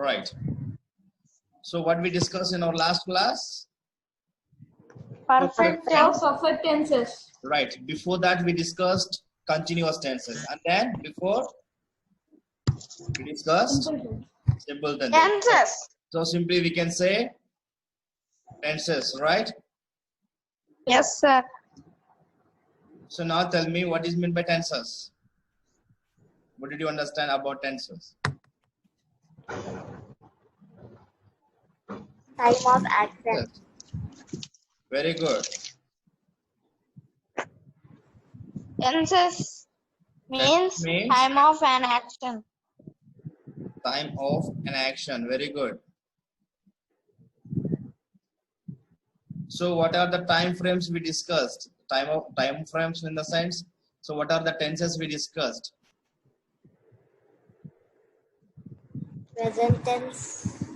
Right. So what we discussed in our last class? Perfect tense. Perfect tenses. Right. Before that we discussed continuous tenses, and then before we discussed simple tenses. Tenses. So simply we can say tenses, right? Yes, sir. So now tell me what is meant by tenses. What did you understand about tenses? Time of action. Yes. Very good. Tenses means means- time of an action. Time of an action. Very good. So what are the time frames we discussed? Time frames in the sense. So what are the tenses we discussed? Present tense.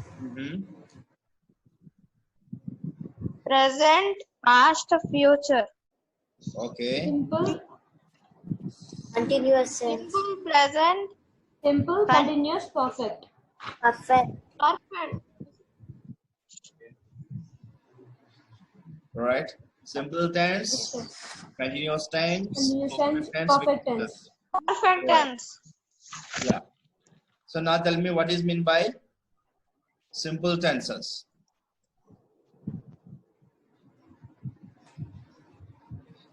Present, past, future. Okay. Simple, Continuous tense. Simple, present, simple, continuous, perfect. Perfect. perfect. Right. Simple tense, continuous tense, Continuous tense, we perfect discussed. tense. Perfect tense. Yeah. So now tell me what is meant by simple tenses.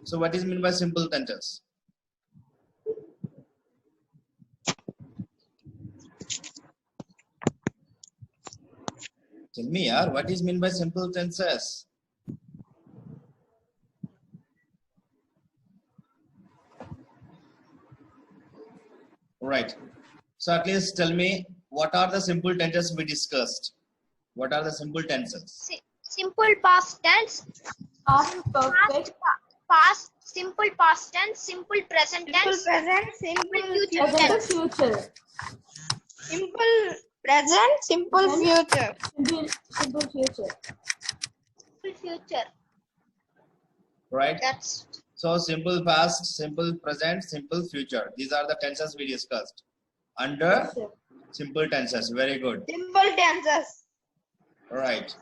So what is meant by simple tenses? Tell me, yaar, what is meant by simple tenses? Right. So at least tell me what are the simple tenses we discussed? What are the simple tenses? Simple past tense, Past perfect, past, simple past tense, simple present Simple tense, present, simple future. present, tense. future. Simple present, simple future. Simple future. simple future. Right. That's So simple past, simple present, simple future. These are the tenses we discussed under Yes, sir. simple tenses. Very good. Simple tenses. Right.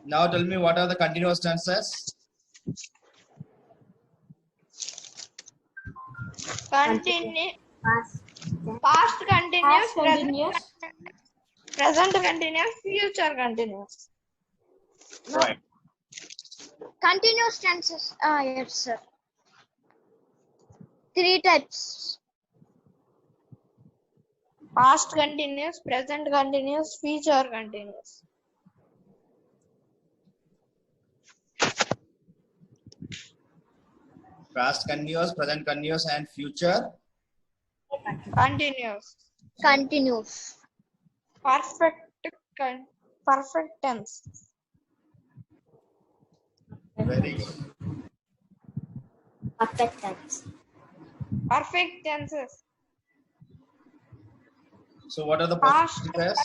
Now tell me what are the continuous tenses? Continue. Past. Past continuous, Past continuous, present continuous, future continuous. Right. continuous tenses. Yes, sir. 3 types. Past continuous, present continuous, future continuous. Past continuous, present continuous, and future. Continuous. Continuous. Perfect tense. Very good. Perfect tense. Perfect tenses. So what are the Past. tenses?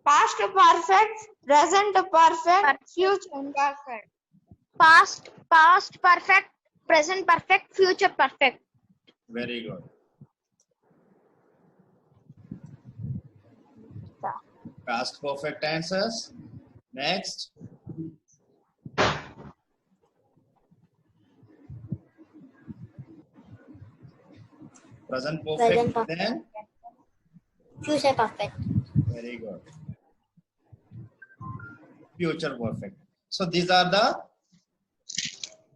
Past perfect, present perfect, future perfect. Past perfect, present perfect, future perfect. Very good. Past perfect tenses. Next. Present perfect. Present perfect. Then Future perfect. very good. Future perfect. So these are the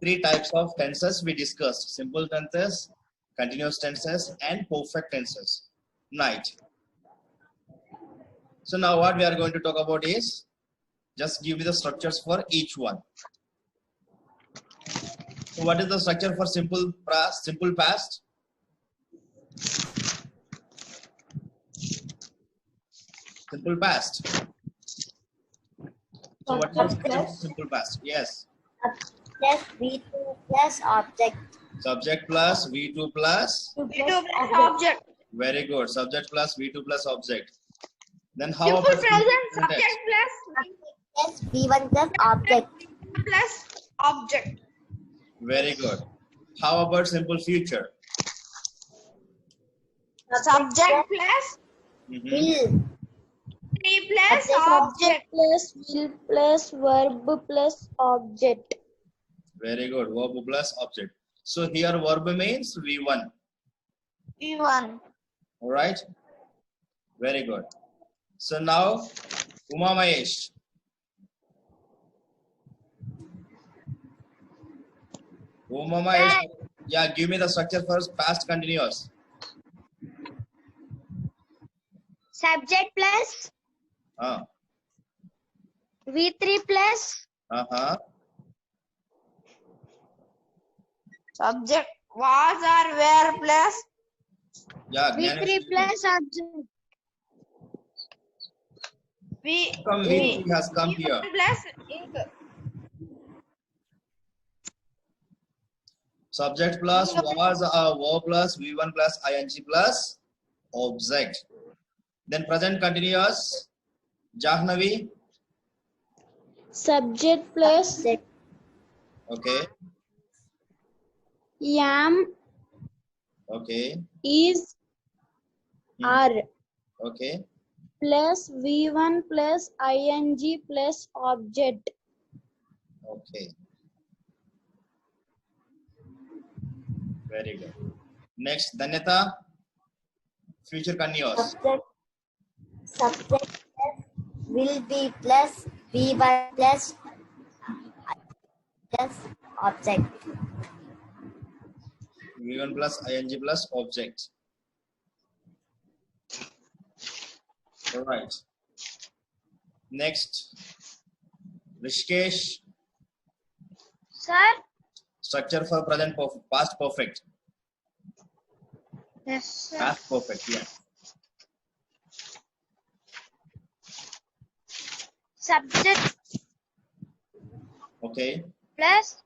3 types of tenses we discussed: simple tenses, continuous tenses, and perfect tenses. Right. So now what we are going to talk about is just give me the structures for each one. So what is the structure for simple past? Simple past? Simple past. So what is the structure for simple past? Yes. Plus V2 plus object. Subject plus V2 plus. to V2 plus plus object. object. Very good. Subject plus V2 plus object. Then how Simple about present, simple tense? subject Plus V1 plus object. plus object. Very good. How about simple future? Subject plus Mhm. Will. be plus object. Plus will plus verb plus object. Very good. Verb plus object. So here verb means V1. V1. All right. Very good. So now, Uma Mahesh. Uma Mahesh. Yeah, give me the structure first. Past continuous. Subject plus V3 plus Uh-huh. Subject was or were plus Yeah. V3 Gyanesh. plus object. Come, V3 has come here. plus ink. Subject plus was verb plus V1 plus ing plus object. Then present continuous. Jahnavi. Subject plus Subject. Okay. am, Okay. is, are Okay. plus V1 plus ing plus object. Okay. Very good. Next, Danyata. Future continuous. Subject plus will be plus V1 plus object. V1 plus ing plus object. All right. Next, Rishikesh. Sir? Structure for present perfect, past perfect. Yes, sir. Past perfect, yeah. Subject Okay. plus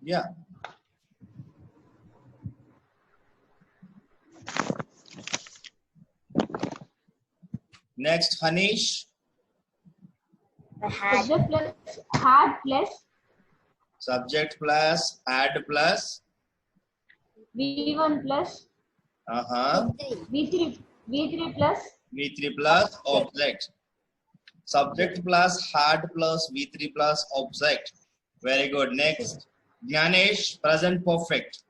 Yeah. Next, Hanish. Had. Subject plus had plus Subject plus had plus. V1 plus Uh-huh. V3 plus V3 plus object. Subject plus had plus V3 plus object. Very good. Next, Gyanesh, present perfect.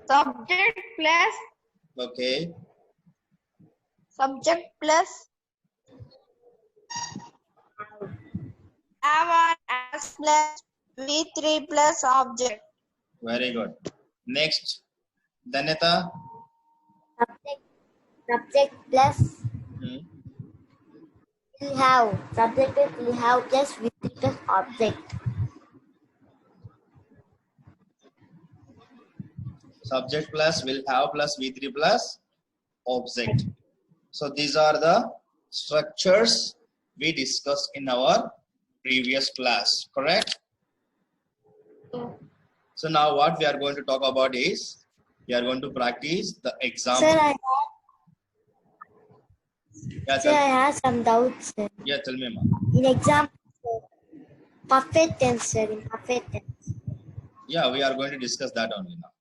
Subject plus Okay. subject plus have or as plus V3 plus object. Very good. Next, Danyata. Subject plus Hmm. will have. Subject plus will have plus V3 plus object. Subject plus will have plus V3 plus object. So these are the structures we discussed in our previous class, correct? So now what we are going to talk about is we are going to practice the example. Sir, Yeah, I tell, have some doubts. Sir. yeah, tell me, ma. In example, sir, perfect tense, sir. In perfect tense. Yeah, we are going to discuss that only now.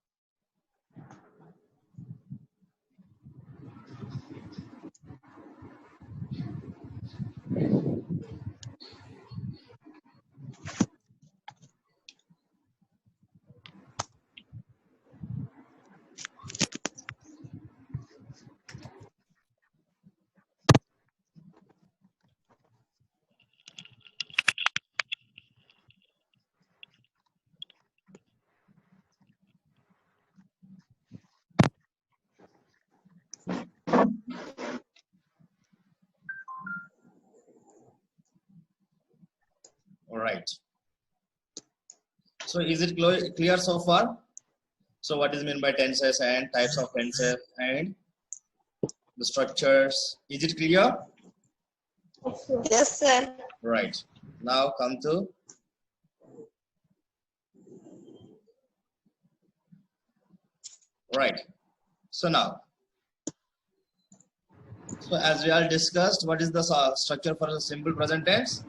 All right. So is it clear so far? So what is meant by tenses and types of tenses and the structures? Is it clear? Yes, sir. Right. Now come to right. So now, so as we all discussed, what is the structure for the simple present tense?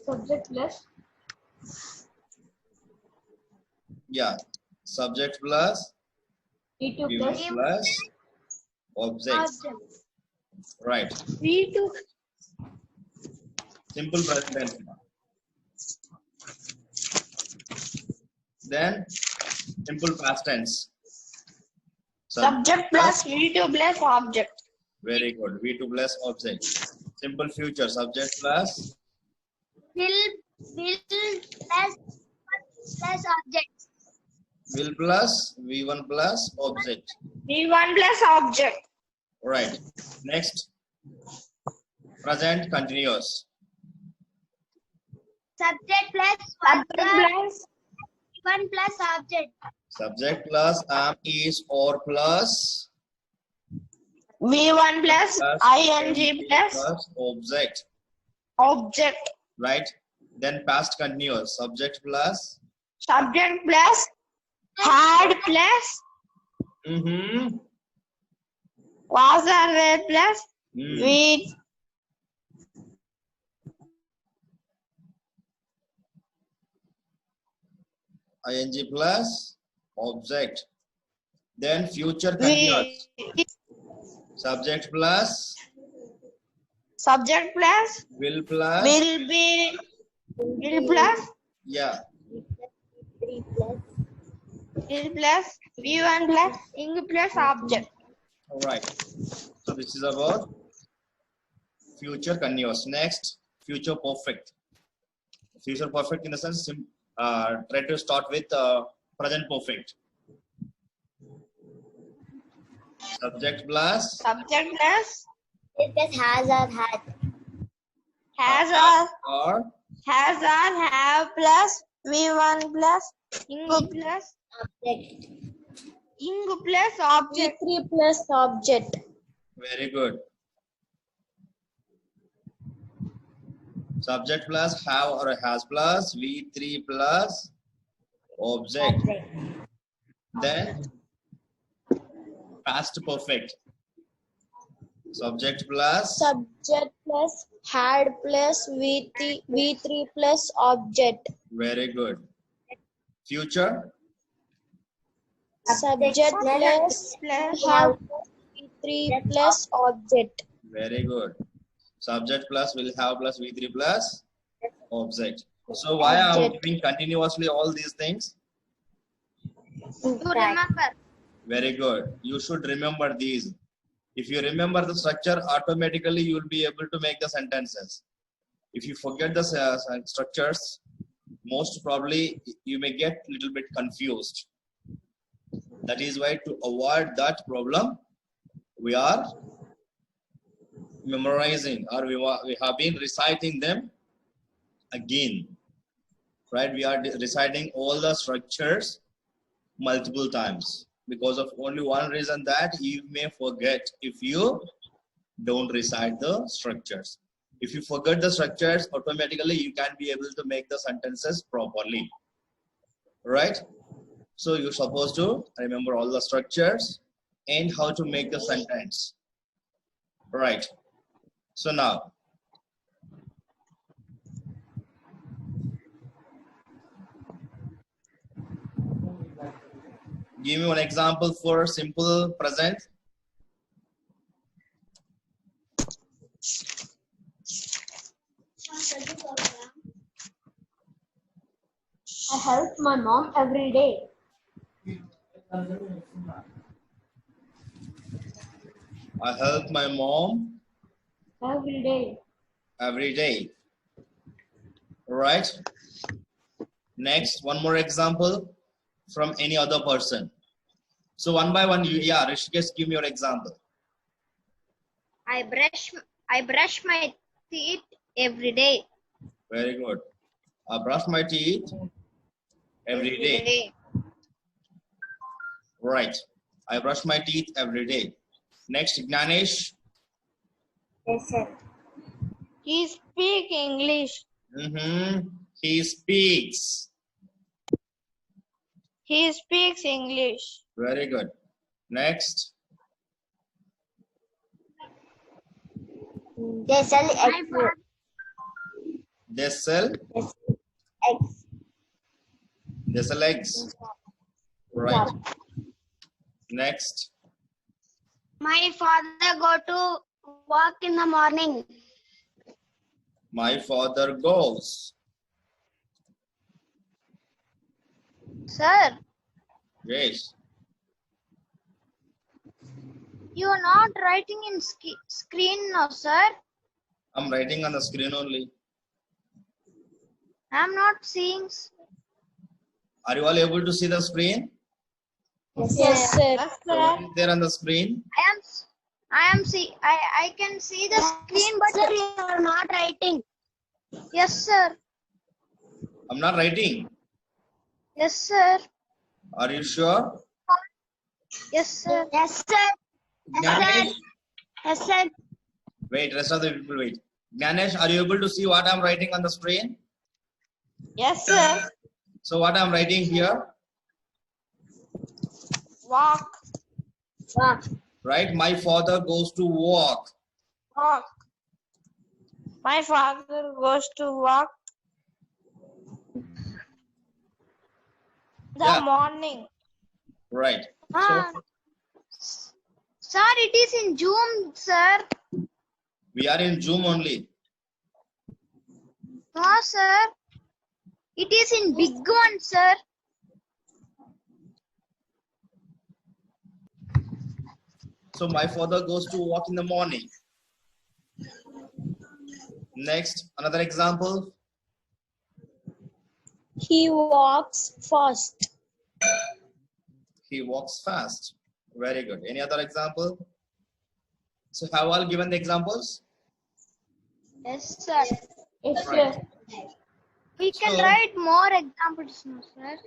subject plus Yeah. Subject plus V2 V1 plus plus object. Right. V2. Simple present tense. Then simple past tense. Subject plus V2 plus object. Very good. V2 plus object. Simple future. Subject plus Will plus object. will plus V1 plus object. V1 plus object. Right. Next. Present continuous. Subject plus Subject plus one plus object. Subject plus am, is, or plus V1 plus ing plus object. object. Right. Then past continuous. Subject plus Subject plus had plus was or were plus with ing plus object. Then future continuous. Subject plus subject plus will plus will plus yeah. will plus V1 plus ing plus object. All right. So this is about future continuous. Next, future perfect. Future perfect in the sense, try to start with present perfect. Subject plus Subject plus it plus has or had. has or have plus V1 plus ing plus Object. object. V3 plus object. very good. Subject plus have or has plus V3 plus object. Then past perfect. Subject plus Subject plus had plus V3 plus object. very good. Future Subject plus Plus have V3 plus object. very good. Subject plus will have plus V3 plus object. So why are we Object. doing continuously all these things? To remember. Very good. You should remember these. If you remember the structure, automatically you will be able to make the sentences. If you forget the structures, most probably you may get a little bit confused. That is why, to avoid that problem, we are memorizing, or we have been reciting them again. Right? We are reciting all the structures multiple times, because of only one reason, that you may forget if you don't recite the structures. If you forget the structures, automatically you can be able to make the sentences properly. Right? So you're supposed to remember all the structures and how to make the sentence. Right. So now, give me one example for simple present. I help my mom every day. I help my mom Every day. every day. Right. Next, one more example from any other person. So one by one, Rishikesh, give me your example. I brush my teeth every day. Very good. I brush my teeth every day. Right. I brush my teeth every day. Next, Gnanesh. Yes, sir. He speak English. He speaks. He speaks English. Very good. Next, They sell eggs. they sell Eggs. eggs. Right. Next. My father go to work in the morning. My father goes. Sir, Yes. you are not writing in screen now, sir. I'm writing on the screen only. I'm not seeing. Are you all able to see the screen? Yes, sir. Yes, So sir. what is there on the screen? I can see the screen, but Sir, you are not writing. yes, sir. I'm not writing. Yes, sir. Are you sure? Yes, sir. Yes, sir. Gnanesh? Yes, sir. Wait, rest of the people wait. Gnanesh, are you able to see what I'm writing on the screen? Yes, sir. So what I'm writing here, Walk. Walk. right? My father goes to walk. Walk. My father goes to work the Yeah. morning. Right. Ah. So Sir, it is in June, sir. we are in June only. No, sir. It is in big one, sir. So my father goes to walk in the morning. Next, another example. He walks fast. He walks fast. Very good. Any other example? So have all given the examples? Yes, sir. Yes, Right. sir. We can So- write more examples now, sir.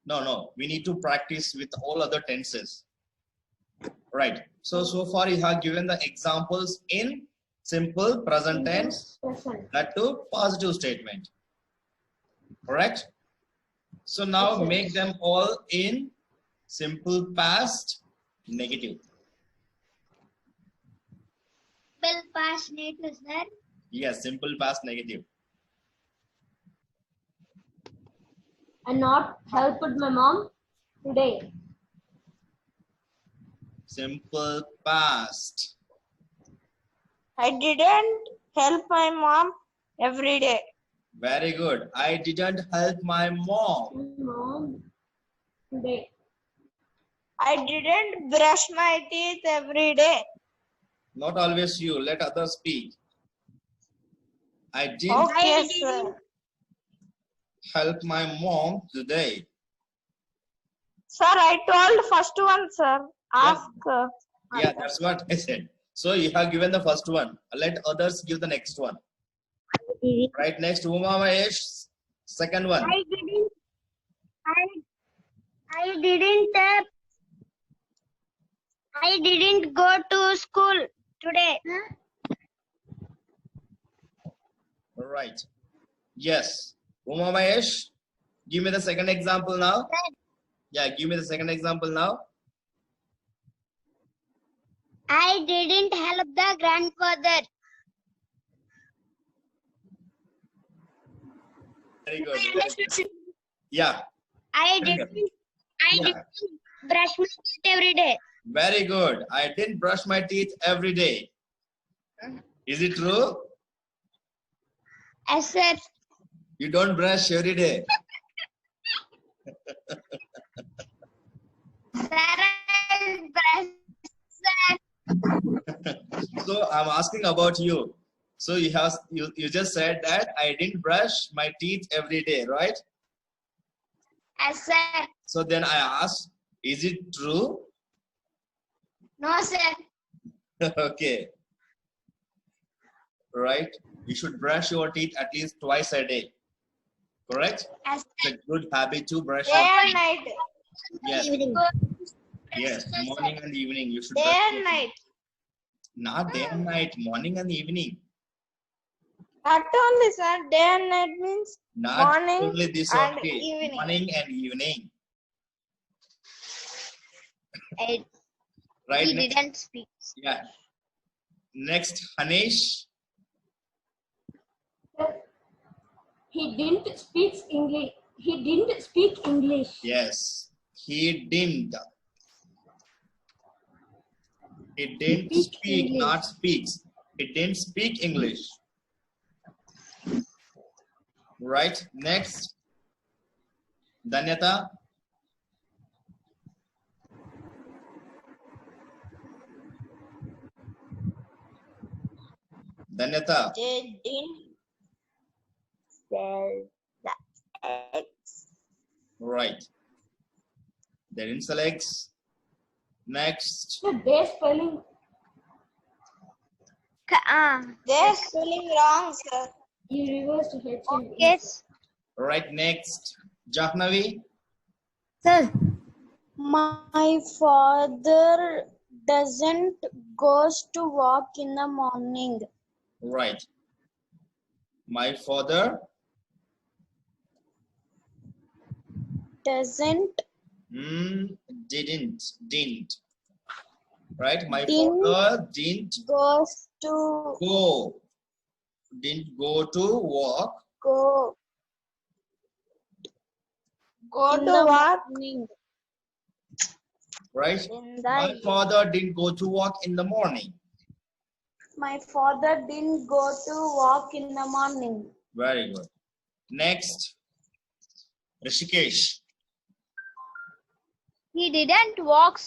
No. We need to practice with all other tenses. Right. So far you have given the examples in simple present tense, that too positive statement. Correct? So now make them all in simple past negative. Well, past native, sir. Yes, simple past negative. I not helped my mom today. Simple past. I didn't help my mom every day. Very good. I didn't help my mom. Mom today. I didn't brush my teeth every day. Not always you. Let others speak. I didn't Okay, sir. help my mom today. Sir, I told first one, sir. Ask. Yeah, that's what I said. So you have given the first one. Let others give the next one. Right next, Uma Mahesh, second one. I didn't go to school today. Right. Yes. Uma Mahesh, give me the second example now. Yeah, give me the second example now. I didn't help the grandfather. Very good. Yeah. I Yeah. didn't brush my teeth every day. Very good. I didn't brush my teeth every day. Is it true? Yes, sir. You don't brush every day. Sir, I brush, sir. So I'm asking about you. So you just said that I didn't brush my teeth every day, right? Yes, sir. So then I asked, is it true? No, sir. Okay. Right? You should brush your teeth at least twice a day. Correct? Yes, It's a good habit to brush Day your and teeth. night. Yes. Evening. Yes. Morning and evening. You should Day brush and your night. teeth. Not day and night. Morning and evening. Not only, sir. Day and night means Not morning only this and only. evening. Morning and evening. I, Right? he Next. didn't speak. Yeah. Next, Hanesh. He didn't speak English. He didn't speak English. Yes. He didn't. It didn't speak, not speaks. It didn't speak English. Right. Next. Danyata. Danyata. They didn't sell the eggs. Right. They didn't sell eggs. Next. They're spelling. They're spelling wrong, sir. You reversed H and E. Yes. Right. Next. Jahnavi. Sir, My father doesn't goes to walk in the morning. Right. My father Doesn't didn't. Right. My Didn't. father didn't goes to go. Didn't go to walk. go Go in to the work. morning. Right. In My the father didn't go to walk in the morning. My father didn't go to walk in the morning. Very good. Next. Rishikesh. He didn't walk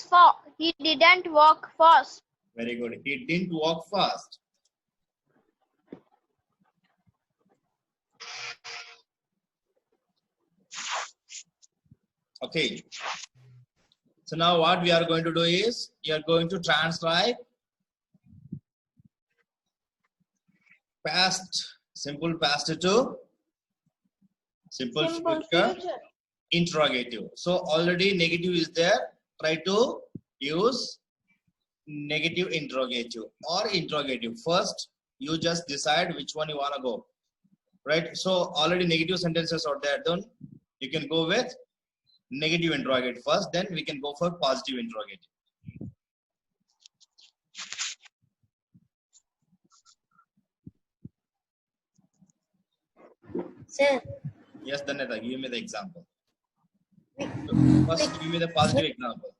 fast. Very good. He didn't walk fast. Okay. So now what we are going to do is, you are going to transcribe past, simple past to simple future interrogative. So already negative is there. Try to use negative interrogative or interrogative. First, you just decide which one you want to go. Right? So already negative sentences are there. Then you can go with negative interrogative first. Then we can go for positive interrogative. sir, Yes, Dhaneta, give me the example. First, give me the positive example.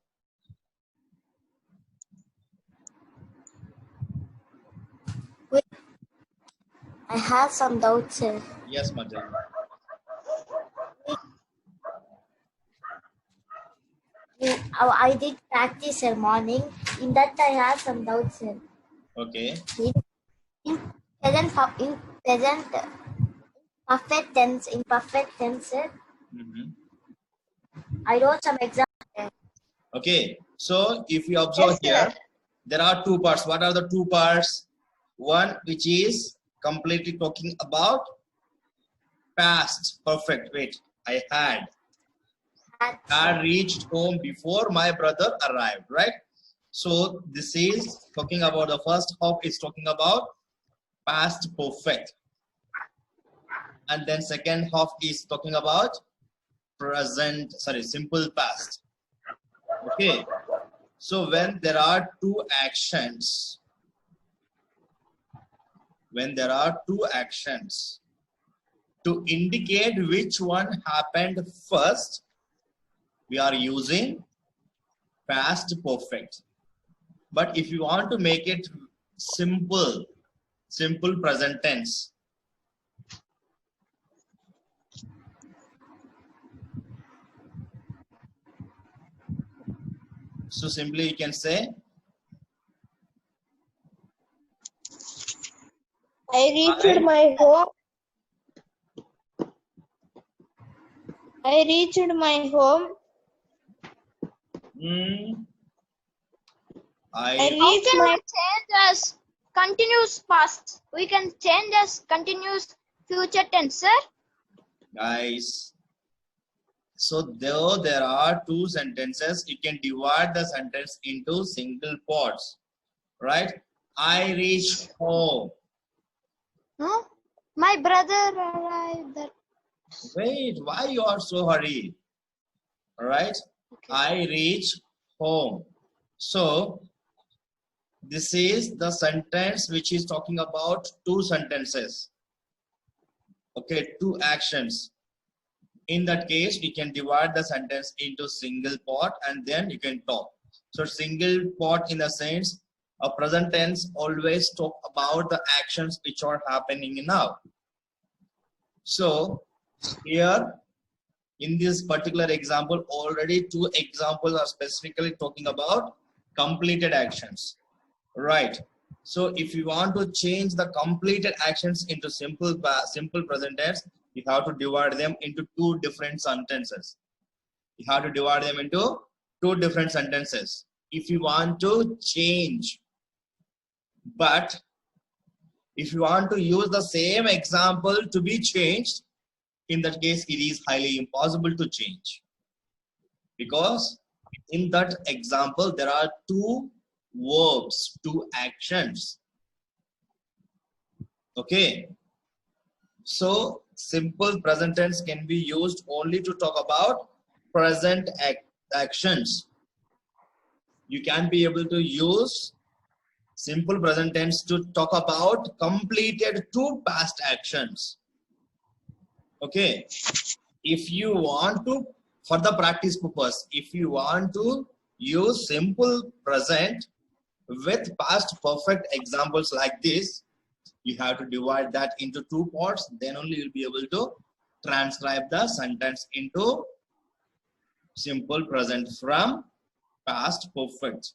wait. I have some doubts, sir. Yes, Marjan. I did practice sir morning. In that I have some doubts, sir. Okay. In present perfect tense, sir. Mhm. I wrote some examples. Okay. So if you observe here, there are two parts. What are the two parts? One which is completely talking about past perfect. Wait, I had reached home before my brother arrived, right? So this is talking about the first half is talking about past perfect. And then second half is talking about simple past. Okay. So when there are two actions, to indicate which one happened first, we are using past perfect. But if you want to make it simple present tense, so simply you can say, I reached my home. I reached my home. I How reached can my we change as continuous past? We can change as continuous future tense, sir. Guys, so though there are two sentences, you can divide the sentence into single parts, right? I reached home. No? My brother arrived. Wait, why you are so hurried? All right, I reach home. So this is the sentence which is talking about two sentences. Okay, two actions. in that case, we can divide the sentence into single part and then you can talk. So single part in the sense, a present tense always talk about the actions which are happening now. So here in this particular example, already 2 examples are specifically talking about completed actions, right? So if you want to change the completed actions into simple present tense, you have to divide them into 2 different sentences. You have to divide them into 2 different sentences if you want to change. But if you want to use the same example to be changed, in that case, it is highly impossible to change. Because in that example, there are 2 verbs, 2 actions. Okay. So simple present tense can be used only to talk about present actions. You can be able to use simple present tense to talk about completed 2 past actions. Okay. If you want to, for the practice purpose, if you want to use simple present with past perfect examples like this, you have to divide that into 2 parts. Then only you'll be able to transcribe the sentence into simple present from past perfect.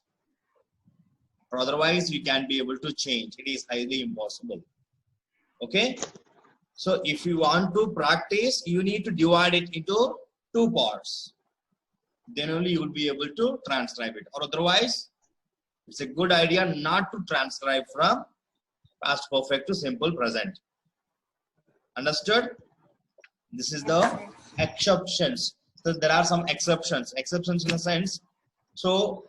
Or otherwise, you can't be able to change. It is highly impossible. Okay. So if you want to practice, you need to divide it into 2 parts. Then only you will be able to transcribe it. Or otherwise, it's a good idea not to transcribe from past perfect to simple present. Understood? This is the exceptions. So there are some exceptions. Exceptions in a sense. So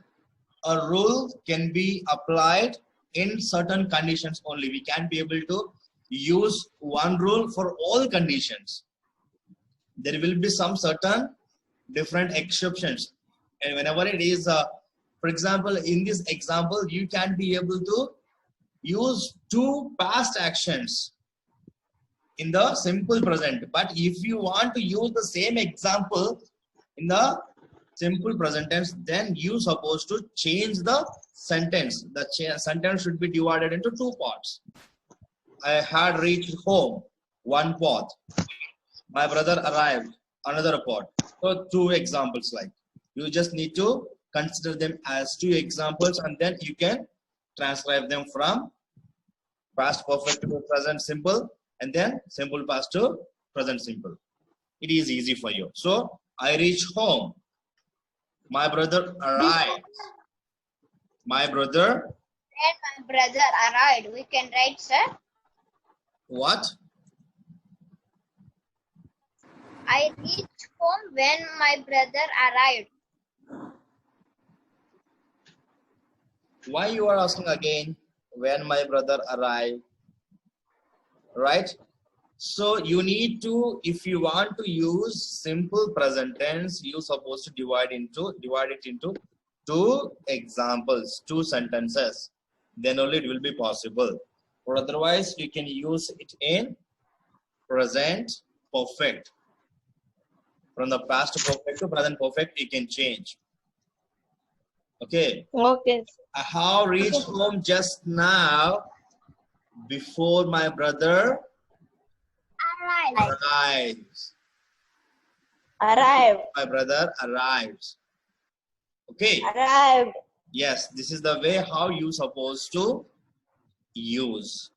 a rule can be applied in certain conditions only. We can't be able to use one rule for all conditions. There will be some certain different exceptions, and whenever it is for example, in this example, you can be able to use 2 past actions in the simple present. But if you want to use the same example in the simple present tense, then you supposed to change the sentence. The sentence should be divided into 2 parts. I had reached home, 1 part. My brother arrived, another part. So 2 examples like. You just need to consider them as 2 examples and then you can transcribe them from past perfect to present simple and then simple past to present simple. It is easy for you. So I reached home. My brother arrived. My brother. When my brother arrived, we can write, sir. What? I reached home when my brother arrived. Why you are asking again? When my brother arrived, right? So you need to, if you want to use simple present tense, you supposed to divide it into 2 examples, 2 sentences. Then only it will be possible. Or otherwise, you can use it in present perfect. From the past perfect to present perfect, you can change. Okay. Okay. I have reached home just now before my brother arrives. Arrived. My brother arrives. Okay. Arrived. Yes, this is the way how you supposed to use.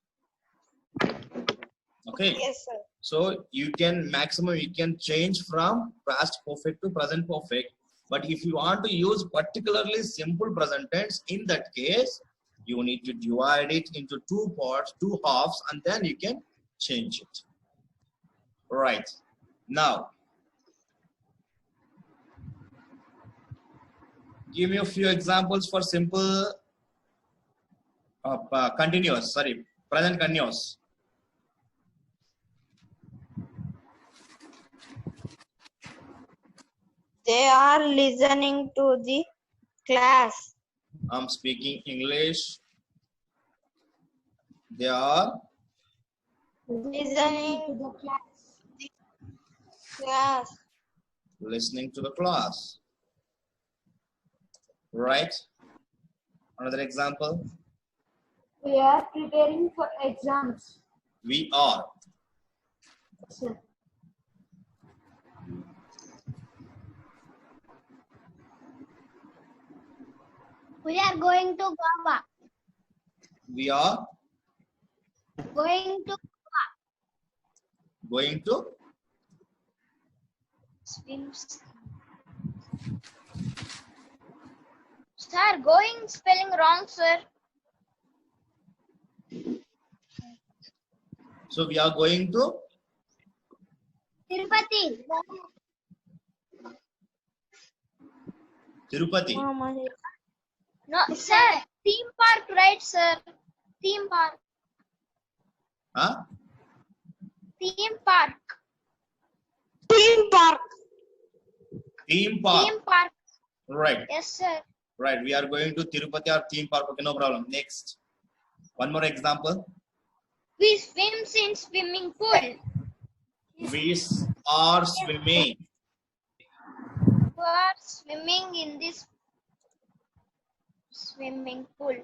Okay. Yes, sir. So you can change from past perfect to present perfect. But if you want to use particularly simple present tense, in that case, you need to divide it into 2 parts, 2 halves, and then you can change it. Right. Now, give me a few examples for simple present continuous. They are listening to the class. I'm speaking English. They are Listening. Yes. Listening to the class. Right? Another example. We are preparing for exams. We are. Sir. We are going to Goa. We are Going to going to swims. Sir, going spelling wrong, sir. so we are going to Tirupati. Tirupati. No, sir. Theme park, right, sir? Theme park. Huh? Theme park. Theme park. Theme park. Theme park. Right. Yes, sir. Right. We are going to Tirupati or theme park. Okay, no problem. Next. One more example. We swims in swimming pool. We are swimming. We are swimming in this swimming pool.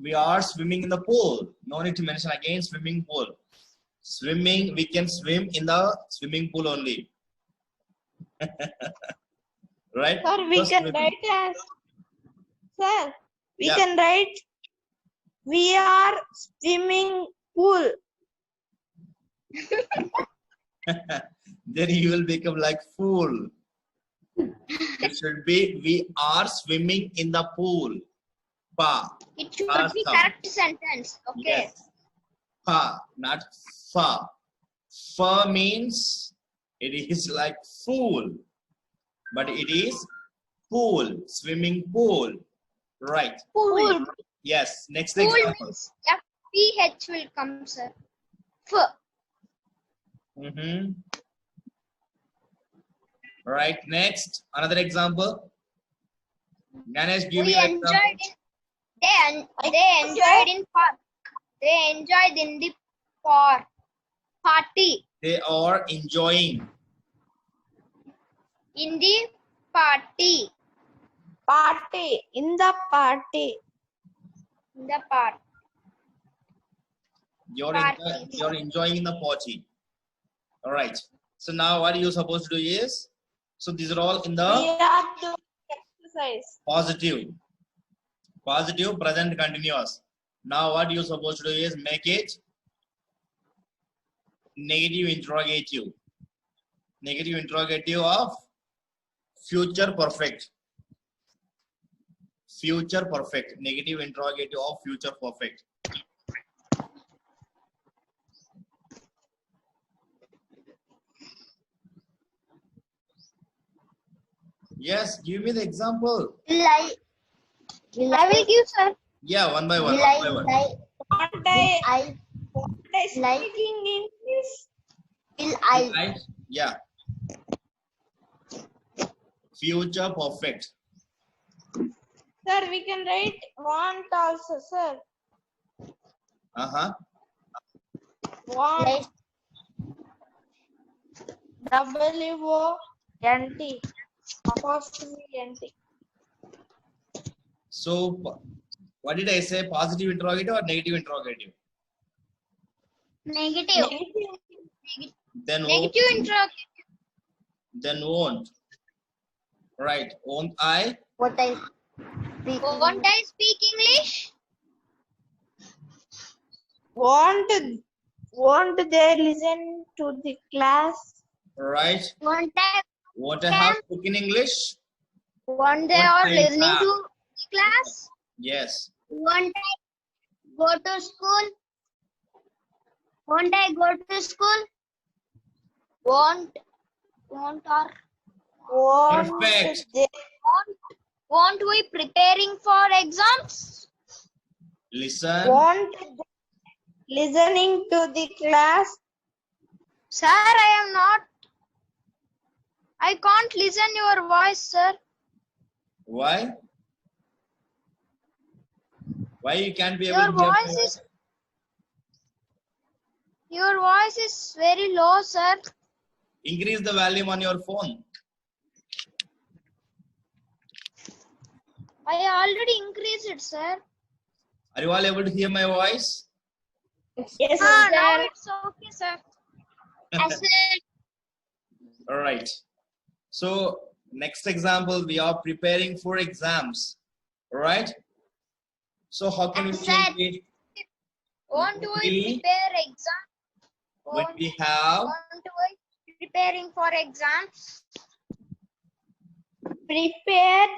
We are swimming in the pool. No need to mention again swimming pool. Swimming, we can swim in the swimming pool only. Right? Sir, we Just can swimming. write as. Sir, we Yeah. can write. We are swimming pool. Then you will become like fool. It should be we are swimming in the pool. Pa. It should Past be tense. correct sentence. Okay. Yes. Pa, not fa. Fa means it is like fool, but it is pool, swimming pool. Right. Pool. Yes. Next Pool example. means FPH will come, sir. F. Right. Next, another example. Ganesh, give me We an enjoyed example. they enjoyed in park. They enjoyed in the party. They are enjoying. In the party. Party. In the party. In the park. You're Party. enjoying in the party. All right. So now what you're supposed to do is, so these are all in We the are doing exercise. positive present continuous. Now what you're supposed to do is make it negative interrogative of future perfect, negative interrogative of future perfect. Yes, give me the example. I will give, sir. Yeah, one by one. What I Like- speaking English. Right? Yeah. Future perfect. Sir, we can write want also, sir. Want. W-O-N-T. Apostrophe N-T. So, what did I say? Positive interrogative or negative interrogative? Negative. Then Negative interrogative. Then won't. Right. Won't I? What I speak. Won't I speak English? Won't they listen to the class? Right. Won't I? Won't I have spoken English? Won't they Won't are I listening have? to class? Yes. Won't I go to school? Won't I go to school? Won't or Perfect. won't we preparing for exams? Listen. Won't they listening to the class? Sir, I can't listen your voice, sir. Why? Why you can't be able Your to hear my voice is Your voice is very low, sir. Increase the volume on your phone. I already increased it, sir. Are you all able to hear my voice? Yes, Ah, now sir. it's okay, sir. Yes, sir. All right. So next example, we are preparing for exams. All right. So how can we Yes, change sir. it? Want to We- prepare exam? When we have Want to preparing for exams? Prepare